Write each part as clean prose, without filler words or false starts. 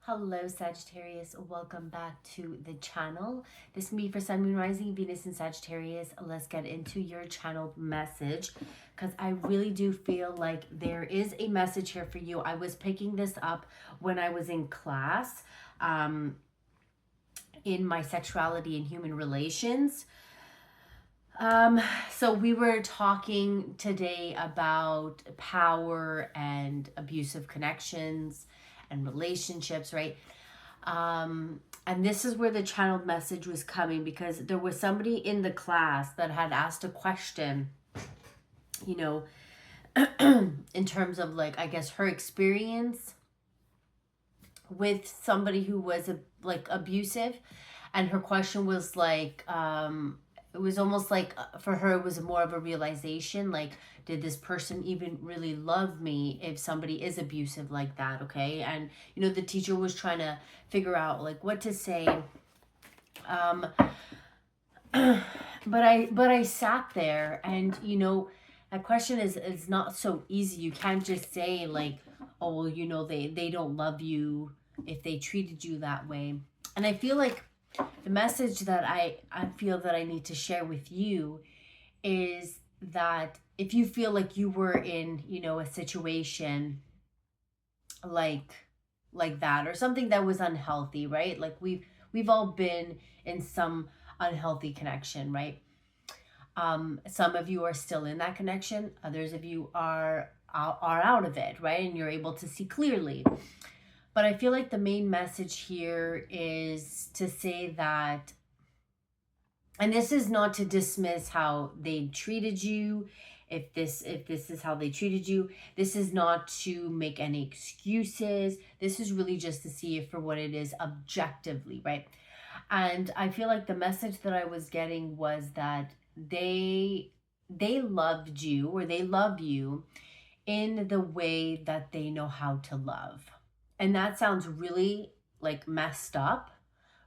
Hello Sagittarius, welcome back to the channel. This is me for Sun, Moon, Rising, Venus and Sagittarius. Let's get into your channel message because I really do feel like there is a message here for you. I was picking this up when I was in class in my sexuality and human relations. So we were talking today about power and abusive connections and relationships, right? And this is where the channeled message was coming because there was somebody in the class that had asked a question, you know, in terms of like, I guess her experience with somebody who was abusive. And her question was like, it was almost like for her, it was more of a realization, like, did this person even really love me if somebody is abusive like that? Okay. And the teacher was trying to figure out like what to say. But I sat there and that question is not so easy. You can't just say like, oh well, they don't love you if they treated you that way. And I feel like the message that I feel that I need to share with you is that if you feel like you were in, a situation like that or something that was unhealthy, right? Like we've all been in some unhealthy connection, right? Some of you are still in that connection, others of you are out of it, right? And you're able to see clearly. But I feel like the main message here is to say that, and this is not to dismiss how they treated you, if this is how they treated you. This is not to make any excuses. This is really just to see it for what it is objectively, right? And I feel like the message that I was getting was that they loved you, or they love you in the way that they know how to love. And that sounds really like messed up,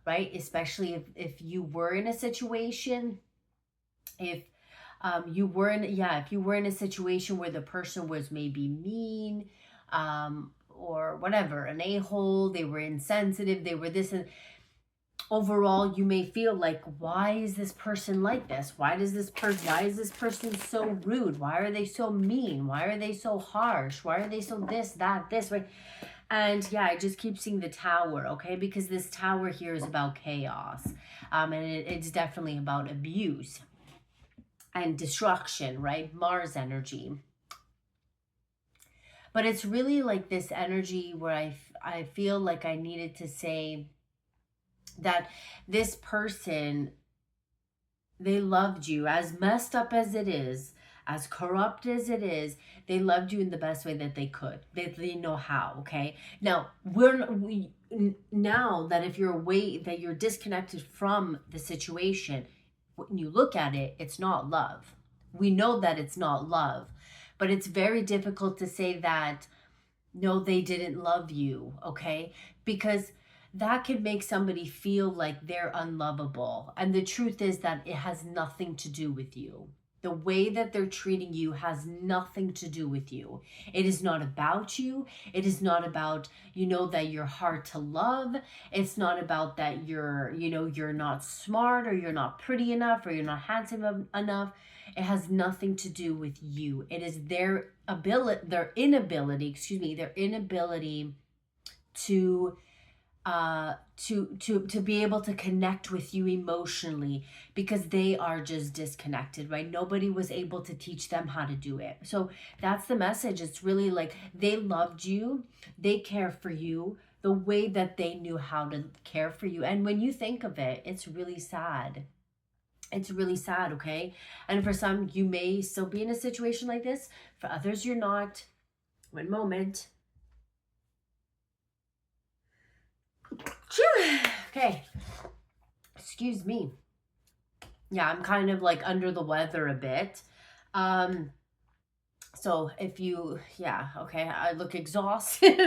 right? Especially if you were in a situation, if you were in, if you were in a situation where the person was maybe mean, or whatever, an a-hole, they were insensitive, they were this, and overall you may feel like, why is this person like this? Why is this person so rude? Why are they so mean? Why are they so harsh? Why are they so this, right? And I just keep seeing the tower, okay? Because this tower here is about chaos. And it's definitely about abuse and destruction, right? Mars energy. But it's really like this energy where I feel like I needed to say that this person, they loved you, as messed up as it is, as corrupt as it is. They loved you in the best way that they could. They know how, okay? Now, now that if you're away, that you're disconnected from the situation, when you look at it, it's not love. We know that it's not love, but it's very difficult to say that, no, they didn't love you, okay? Because that could make somebody feel like they're unlovable. And the truth is that it has nothing to do with you. The way that they're treating you has nothing to do with you. It is not about you. It is not about, that you're hard to love. It's not about that you're not smart, or you're not pretty enough, or you're not handsome enough. It has nothing to do with you. It is their inability to be able to connect with you emotionally, because they are just disconnected, right? Nobody was able to teach them how to do it. So that's the message. It's really like they loved you, they care for you the way that they knew how to care for you. And when you think of it, it's really sad. It's really sad, okay? And for some, you may still be in a situation like this. For others, you're not. One moment. Okay, excuse me. I'm kind of like under the weather a bit. So if you, okay, I look exhausted.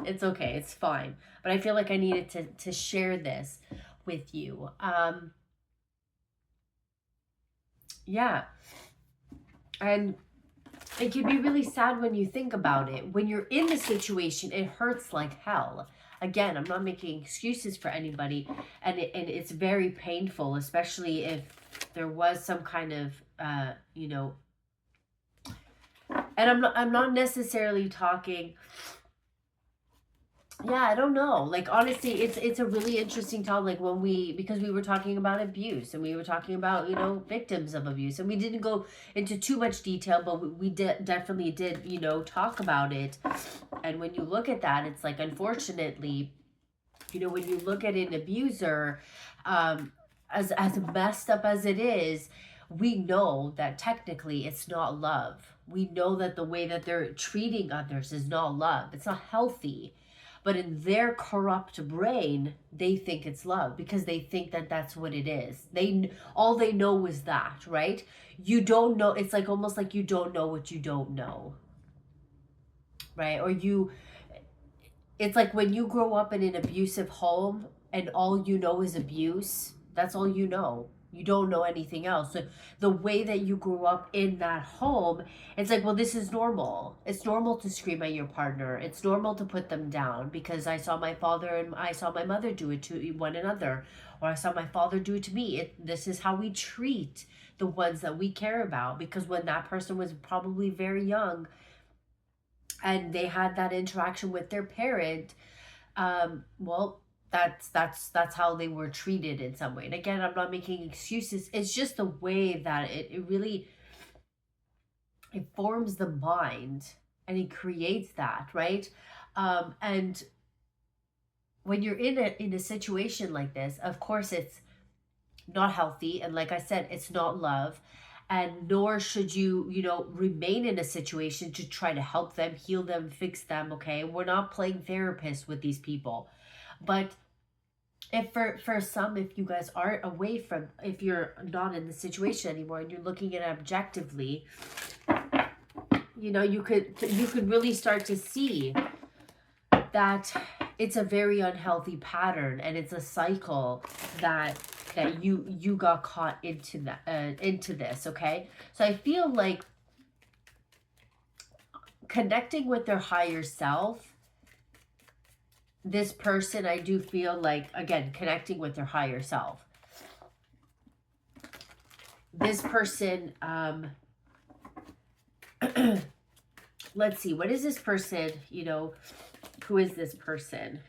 It's okay, it's fine. But I feel like I needed to share this with you. And it can be really sad when you think about it. When you're in the situation, it hurts like hell. Again, I'm not making excuses for anybody, and it's very painful, especially if there was some kind of you know, and I'm not necessarily talking, yeah, I don't know. Like honestly, it's a really interesting topic. Like when because we were talking about abuse and we were talking about, victims of abuse, and we didn't go into too much detail, but we definitely did, talk about it. And when you look at that, it's like, unfortunately, when you look at an abuser, as messed up as it is, we know that technically it's not love. We know that the way that they're treating others is not love. It's not healthy. But in their corrupt brain, they think it's love because they think that that's what it is. All they know is that, right? You don't know. It's like almost like you don't know what you don't know, right? It's like when you grow up in an abusive home and all you know is abuse, that's all you know. You don't know anything else. So the way that you grew up in that home, it's like, well, this is normal. It's normal to scream at your partner. It's normal to put them down because I saw my father and I saw my mother do it to one another, or I saw my father do it to me. This is how we treat the ones that we care about, because when that person was probably very young and they had that interaction with their parent, well, that's how they were treated in some way. And again, I'm not making excuses. It's just the way that it really, it forms the mind and it creates that, right? And when you're in a situation like this, of course it's not healthy, and like I said, it's not love, and nor should you remain in a situation to try to help them, heal them, fix them. Okay, we're not playing therapists with these people. But if for some, if you guys aren't away from, if you're not in the situation anymore and you're looking at it objectively, you could really start to see that it's a very unhealthy pattern, and it's a cycle that you got caught into this. Okay, so I feel like connecting with their higher self, this person, I do feel like, again, connecting with their higher self, this person, let's see, what is this person, who is this person?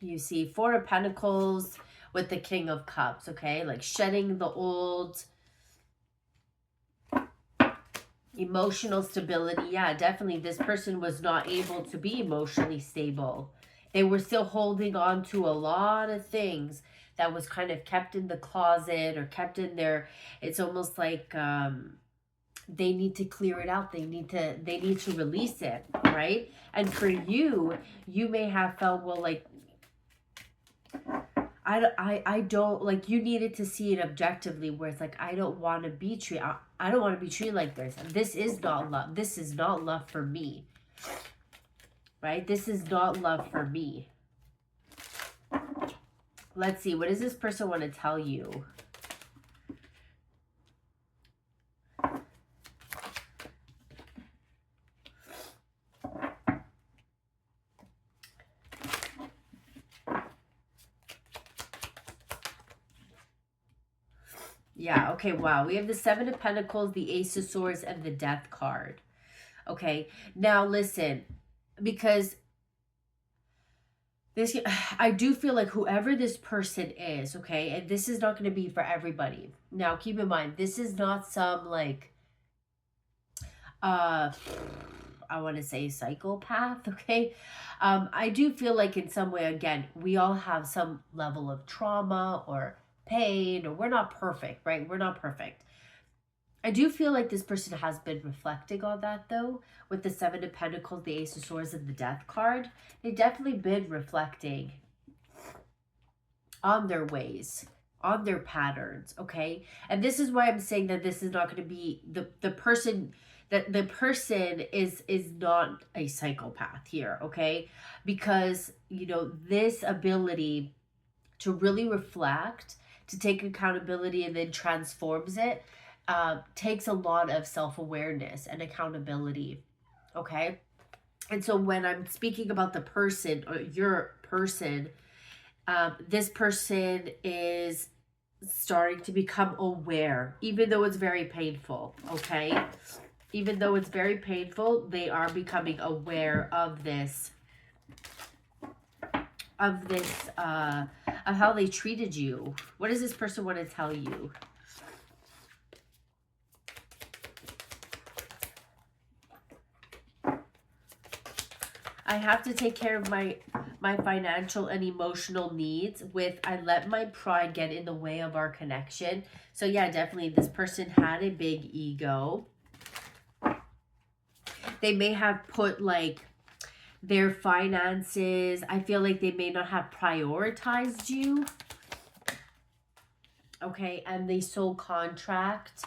You see Four of Pentacles with the King of Cups, okay? Like shedding the old, emotional stability. Yeah, definitely this person was not able to be emotionally stable. They were still holding on to a lot of things that was kind of kept in the closet or kept in their, it's almost like they need to clear it out. They need to release it, right? And for you may have felt, well, like, I don't, like, you needed to see it objectively, where it's like, I don't want to be treated, I don't want to be treated like this. This is not love. This is not love for me, right? This is not love for me. Let's see, what does this person want to tell you? Yeah, okay, wow. We have the Seven of Pentacles, the Ace of Swords, and the Death card. Okay, now listen, because this, I do feel like whoever this person is, okay, and this is not going to be for everybody. Now, keep in mind, this is not some, like, I want to say psychopath, okay? I do feel like in some way, again, we all have some level of trauma or pain, or we're not perfect, right? We're not perfect. I do feel like this person has been reflecting on that, though, with the Seven of Pentacles, the Ace of Swords, and the Death card. They've definitely been reflecting on their ways, on their patterns, okay? And this is why I'm saying that this is not going to be the person, that the person is not a psychopath here, okay? Because, this ability to really reflect, to take accountability and then transforms it, takes a lot of self-awareness and accountability. Okay. And so when I'm speaking about the person or your person, this person is starting to become aware, even though it's very painful. Okay. Even though it's very painful, they are becoming aware of this, of how they treated you. What does this person want to tell you? I have to take care of my financial and emotional needs with, I let my pride get in the way of our connection. So yeah, definitely this person had a big ego. They may have put like their finances, I feel like they may not have prioritized you. Okay, and they sold contract.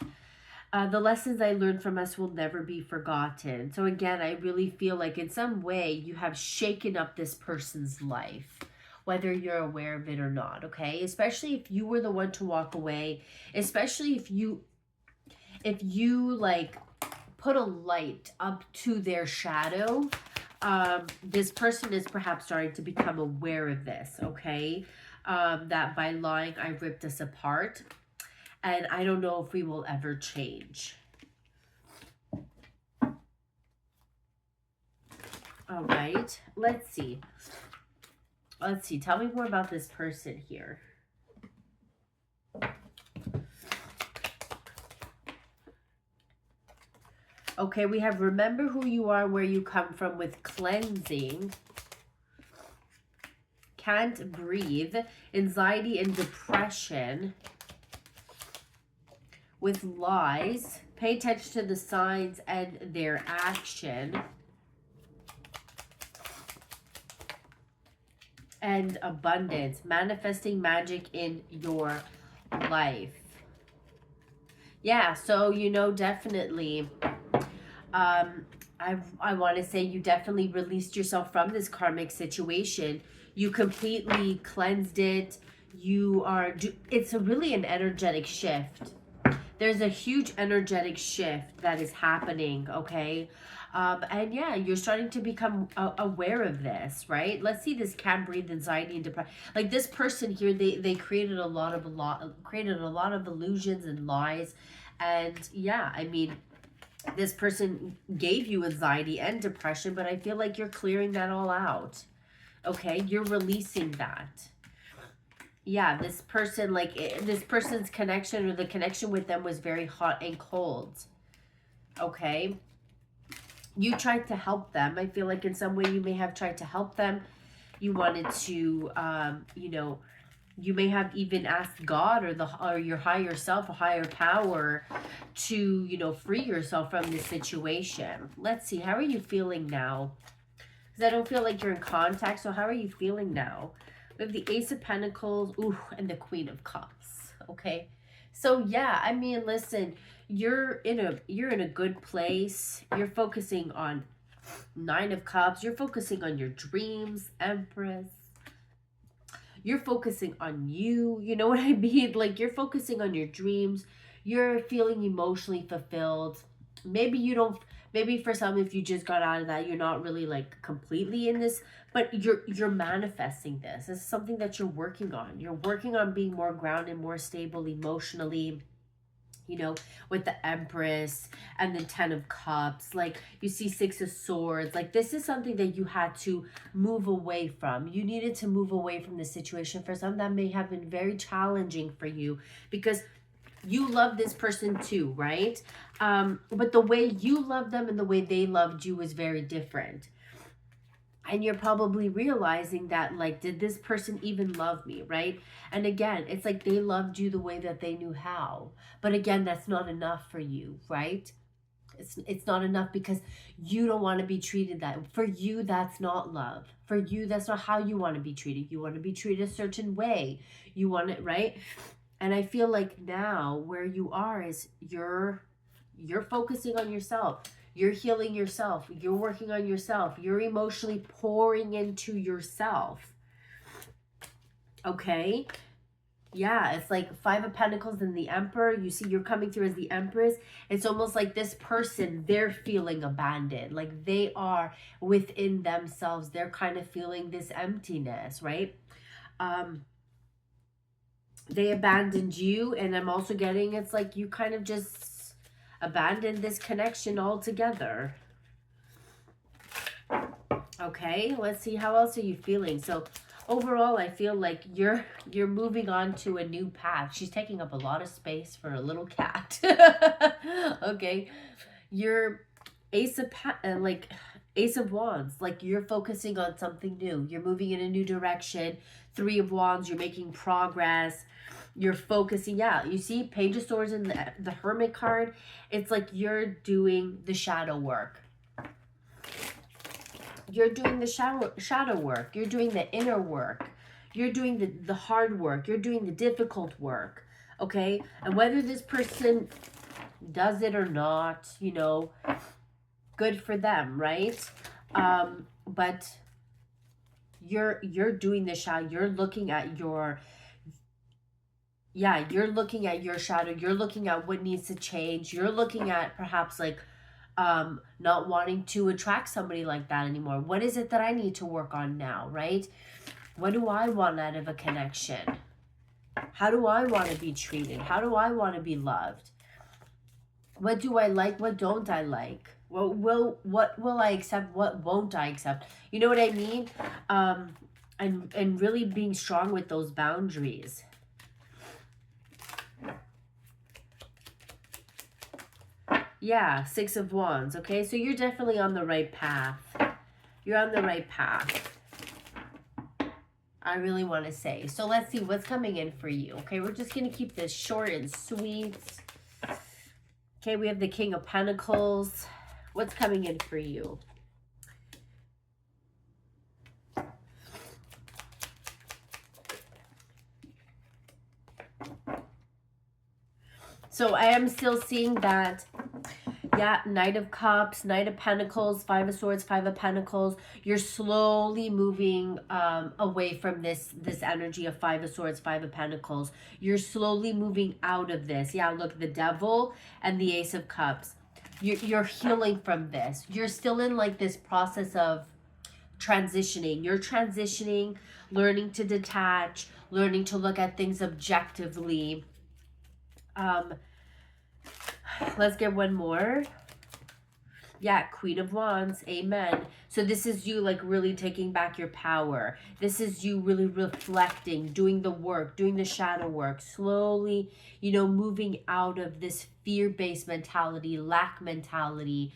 The lessons I learned from us will never be forgotten. So again, I really feel like in some way you have shaken up this person's life, whether you're aware of it or not. Okay, especially if you were the one to walk away, especially if you like put a light up to their shadow. This person is perhaps starting to become aware of this. Okay, that by lying I ripped us apart. And I don't know if we will ever change. All right. Let's see. Let's see. Tell me more about this person here. Okay, we have remember who you are, where you come from with cleansing. Can't breathe. Anxiety and depression. With lies, pay attention to the signs and their action. And abundance, manifesting magic in your life. Yeah, so definitely, I want to say you definitely released yourself from this karmic situation. You completely cleansed it. It's really an energetic shift. There's a huge energetic shift that is happening, okay? And yeah, you're starting to become aware of this, right? Let's see this can't breathe, anxiety, and depression. Like this person here, they created a lot of illusions and lies. And yeah, I mean, this person gave you anxiety and depression, but I feel like you're clearing that all out, okay? You're releasing that. Yeah, this person, like this person's connection or the connection with them was very hot and cold. Okay. You tried to help them. I feel like in some way you may have tried to help them. You wanted to, you may have even asked God or your higher self, a higher power to, free yourself from this situation. Let's see. How are you feeling now? Because I don't feel like you're in contact. So how are you feeling now? We have the Ace of Pentacles, and the Queen of Cups. Okay, so yeah, I mean, listen, you're in a good place. You're focusing on Nine of Cups. You're focusing on your dreams, Empress. You're focusing on you. You know what I mean? Like you're focusing on your dreams. You're feeling emotionally fulfilled. Maybe for some, if you just got out of that, you're not really like completely in this, but you're manifesting this. This is something that you're working on. You're working on being more grounded, more stable emotionally, with the Empress and the Ten of Cups. Like you see Six of Swords. Like this is something that you had to move away from. You needed to move away from this situation. For some, that may have been very challenging for you because you love this person too, right? But the way you love them and the way they loved you is very different. And you're probably realizing that, like, did this person even love me, right? And again, it's like they loved you the way that they knew how. But again, that's not enough for you, right? It's not enough because you don't want to be treated that. For you, that's not love. For you, that's not how you want to be treated. You want to be treated a certain way. You want it, right? And I feel like now where you are is you're focusing on yourself. You're healing yourself. You're working on yourself. You're emotionally pouring into yourself. Okay? Yeah, it's like Five of Pentacles and the Emperor. You see, you're coming through as the Empress. It's almost like this person, they're feeling abandoned. Like they are within themselves. They're kind of feeling this emptiness, right? They abandoned you, and I'm also getting it's like you kind of just abandoned this connection altogether. Okay, let's see, how else are you feeling? So overall, I feel like you're moving on to a new path. She's taking up a lot of space for a little cat. Okay, you're Ace of Wands, like you're focusing on something new. You're moving in a new direction. Three of Wands, you're making progress. You're focusing. Yeah, you see Page of Swords in the Hermit card. It's like you're doing the shadow work. You're doing the shadow work. You're doing the inner work. You're doing the hard work. You're doing the difficult work. Okay? And whether this person does it or not, you know, good for them, right? But you're doing the shadow. You're looking at your you're looking at your shadow. You're looking at what needs to change. You're looking at perhaps like not wanting to attract somebody like that anymore. What is it that I need to work on now, right? What do I want out of a connection? How do I want to be treated? How do I want to be loved? What do I like? What don't I like? What will I accept? What won't I accept? You know what I mean? And really being strong with those boundaries. Yeah, Six of Wands. Okay, so you're definitely on the right path. You're on the right path, I really want to say. So let's see what's coming in for you. Okay, we're just going to keep this short and sweet. Okay, we have the King of Pentacles. What's coming in for you? So I am still seeing that, yeah, Knight of Cups, Knight of Pentacles, Five of Swords, Five of Pentacles. You're slowly moving away from this energy of Five of Swords, Five of Pentacles. You're slowly moving out of this. Yeah, look, the Devil and the Ace of Cups. You're healing from this. You're still in like this process of transitioning. You're transitioning, learning to detach, learning to look at things objectively. Let's get one more. Yeah, Queen of Wands. Amen. So this is you like really taking back your power. This is you really reflecting, doing the work, doing the shadow work, slowly, you know, moving out of this fear-based mentality, lack mentality,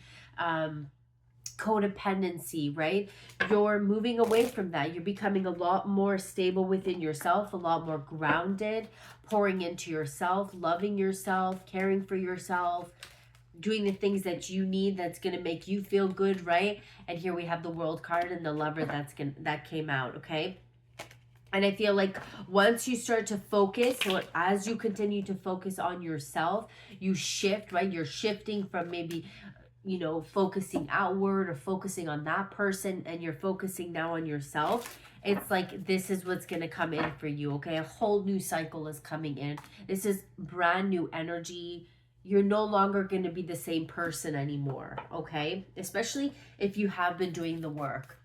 codependency, right? You're moving away from that. You're becoming a lot more stable within yourself, a lot more grounded, pouring into yourself, loving yourself, caring for yourself, doing the things that you need that's going to make you feel good, right? And here we have the World card and the Lover that came out, okay? And I feel like once you start to focus, so as you continue to focus on yourself, you shift, right? You're shifting from maybe, you know, focusing outward or focusing on that person, and you're focusing now on yourself. It's like this is what's going to come in for you, okay? A whole new cycle is coming in. This is brand new energy. You're no longer going to be the same person anymore, okay? Especially if you have been doing the work.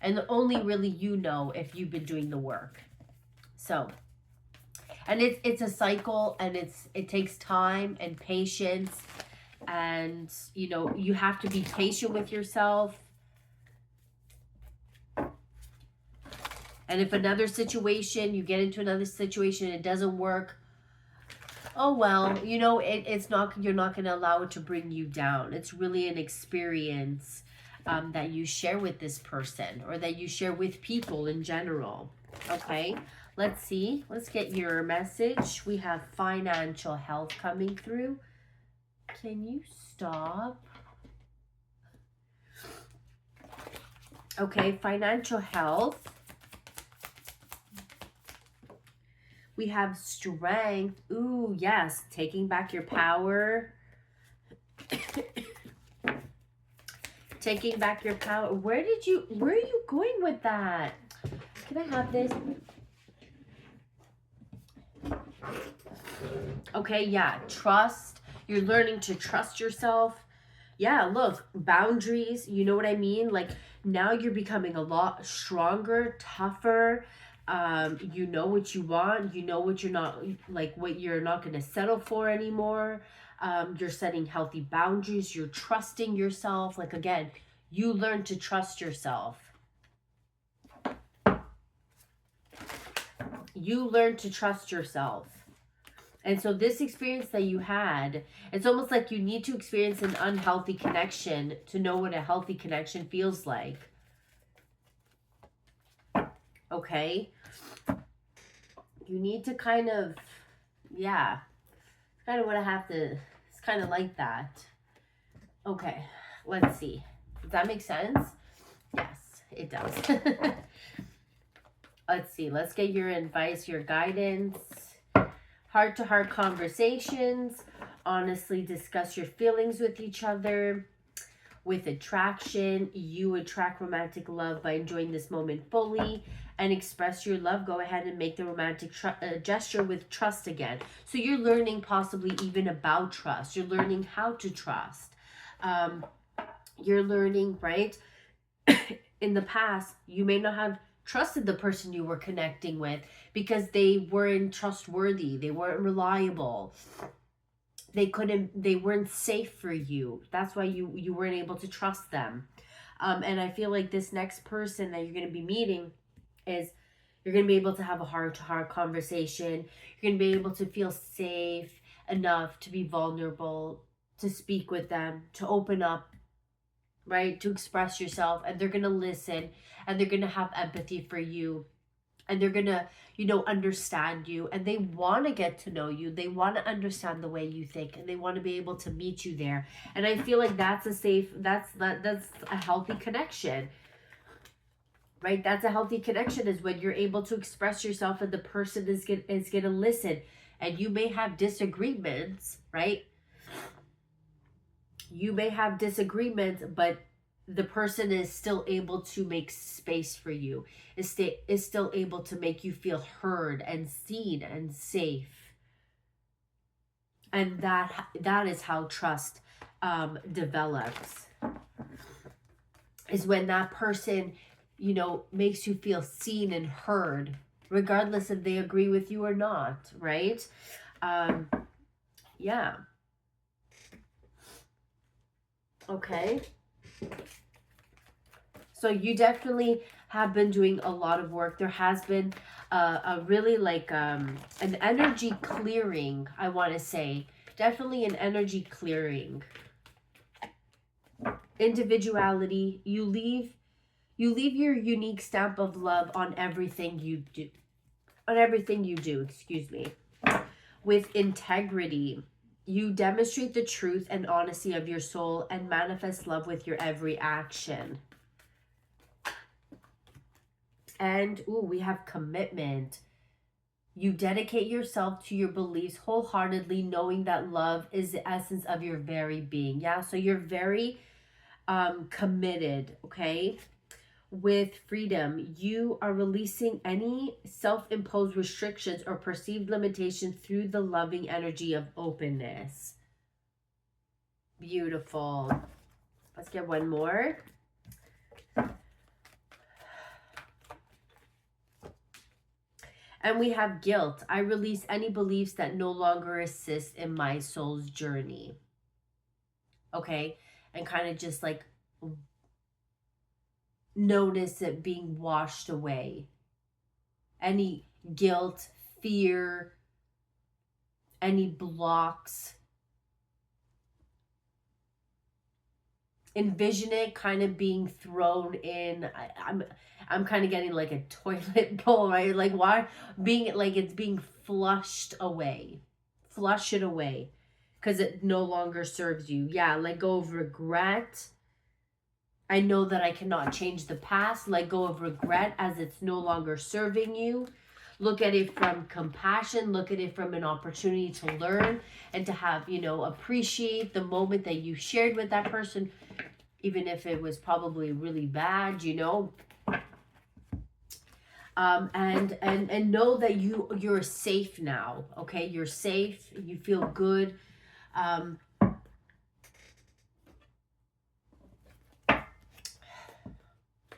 And only really you know if you've been doing the work. So, and it's a cycle, and it takes time and patience, and you know, you have to be patient with yourself. And if another situation, you get into another situation, it doesn't work, oh well, you know, it's not, you're not going to allow it to bring you down. It's really an experience that you share with this person, or that you share with people in general. Okay, let's see. Let's get your message. We have financial health coming through. Can you stop? Okay, financial health. We have strength. Ooh, yes, taking back your power. Taking back your power. Where are you going with that? Can I have this? Okay, yeah, trust. You're learning to trust yourself. Yeah, look, boundaries, you know what I mean? Like now you're becoming a lot stronger, tougher. You know what you want, you know what you're not, like what you're not going to settle for anymore. You're setting healthy boundaries, you're trusting yourself. Like again, you learn to trust yourself. You learn to trust yourself. And so this experience that you had, it's almost like you need to experience an unhealthy connection to know what a healthy connection feels like. Okay? You need to kind of, yeah, kind of what I have to, it's kind of like that. Okay, let's see. Does that make sense? Yes, it does. Let's see. Let's get your advice, your guidance. Heart-to-heart conversations. Honestly discuss your feelings with each other. With attraction, you attract romantic love by enjoying this moment fully and express your love. Go ahead and make the romantic gesture with trust again. So you're learning possibly even about trust. You're learning how to trust. You're learning, right? In the past, you may not have trusted the person you were connecting with because they weren't trustworthy, they weren't reliable, they weren't safe for you. That's why you weren't able to trust them. And I feel like this next person that you're going to be meeting is, you're going to be able to have a heart-to-heart conversation. You're going to be able to feel safe enough to be vulnerable, to speak with them, to open up, right? To express yourself, and they're going to listen, and they're going to have empathy for you, and they're going to, understand you, and they want to get to know you. They want to understand the way you think, and they want to be able to meet you there. And I feel like that's a healthy connection. Right? That's a healthy connection, is when you're able to express yourself and the person is going to listen. And you may have disagreements, right? You may have disagreements, but the person is still able to make space for you, is still able to make you feel heard and seen and safe. And that is how trust develops, is when that person, makes you feel seen and heard, regardless if they agree with you or not, right? Yeah. Okay. So you definitely have been doing a lot of work. There has been a really an energy clearing, I want to say. Definitely an energy clearing. Individuality. You leave your unique stamp of love on everything you do. Excuse me. With integrity. You demonstrate the truth and honesty of your soul and manifest love with your every action. And, we have commitment. You dedicate yourself to your beliefs wholeheartedly, knowing that love is the essence of your very being. Yeah, so you're very committed, okay? With freedom, you are releasing any self-imposed restrictions or perceived limitations through the loving energy of openness. Beautiful. Let's get one more. And we have guilt. I release any beliefs that no longer assist in my soul's journey. Okay? And kind of just like notice it being washed away. Any guilt, fear, any blocks. Envision it kind of being thrown in. I'm kind of getting like a toilet bowl, right? Like why being like it's being flushed away. Flush it away because it no longer serves you. Yeah, let go of regret. I know that I cannot change the past. Let go of regret as it's no longer serving you. Look at it from compassion. Look at it from an opportunity to learn and to have, appreciate the moment that you shared with that person, even if it was probably really bad, And know that you're safe now. Okay, you're safe. You feel good.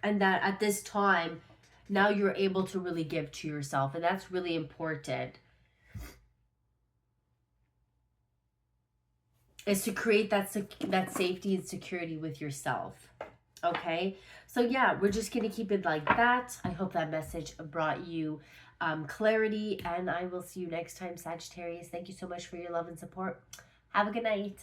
And that at this time, now you're able to really give to yourself, and that's really important. Is to create that safety and security with yourself. Okay, so yeah, we're just gonna keep it like that. I hope that message brought you clarity, and I will see you next time, Sagittarius. Thank you so much for your love and support. Have a good night.